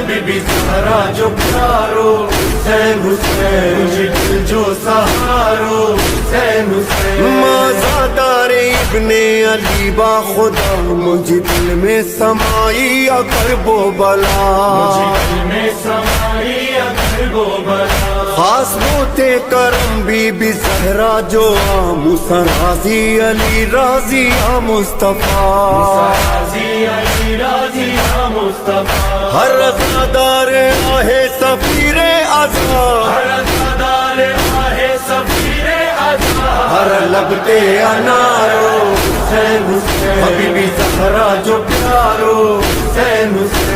حبیبی زہرا جو پیارو حسین حسین مجھے دل جو سہارو حسین حسین مازادار ابن علی با خدا مجھے دل میں سمائی کرب و بلا مجھے دل میں سمائی کرب و بلا خاص بوتے کرم بی بی زہرا جو موسیٰ راضی علی راضی مصطفیٰ راضی علی راضی مصطفیٰ ہر رضادار آہ سفیر عزا ہر رضادار آہ سفیر عزا ہر لبتے انارو حسین حسین حبیبی زہرا جو پیارو حسین حسین